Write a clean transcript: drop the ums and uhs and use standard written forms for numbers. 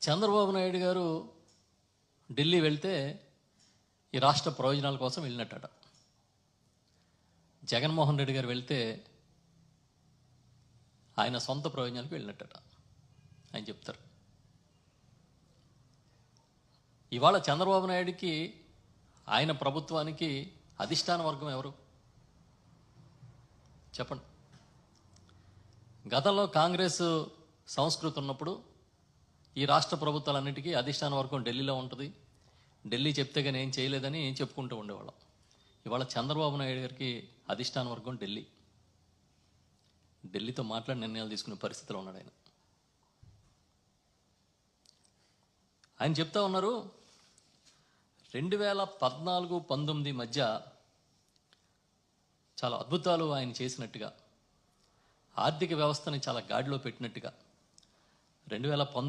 చంద్రబాబు నాయుడు గారు ఢిల్లీ వెళ్తే ఈ రాష్ట్ర ప్రయోజనాల కోసం వెళ్ళినట్టట. జగన్మోహన్ రెడ్డి గారు వెళ్తే ఆయన సొంత ప్రయోజనాలకు వెళ్ళినట్టట ఆయన చెప్తారు. ఇవాళ చంద్రబాబు నాయుడికి ఆయన ప్రభుత్వానికి అధిష్టాన వర్గం ఎవరు చెప్పండి. గతంలో కాంగ్రెస్ సంస్కృతి ఉన్నప్పుడు ఈ రాష్ట్ర ప్రభుత్వాలన్నిటికీ అధిష్టాన వర్గం ఢిల్లీలో ఉంటుంది, ఢిల్లీ చెప్తే కానీ ఏం చేయలేదని చెప్పుకుంటూ ఉండేవాళ్ళం. ఇవాళ చంద్రబాబు నాయుడు గారికి అధిష్టాన వర్గం ఢిల్లీతో మాట్లాడి నిర్ణయాలు తీసుకునే పరిస్థితిలో ఉన్నాడు ఆయన. ఆయన చెప్తా ఉన్నారు 2014-19 మధ్య చాలా అద్భుతాలు ఆయన చేసినట్టుగా, ఆర్థిక వ్యవస్థని చాలా గాడిలో పెట్టినట్టుగా 2019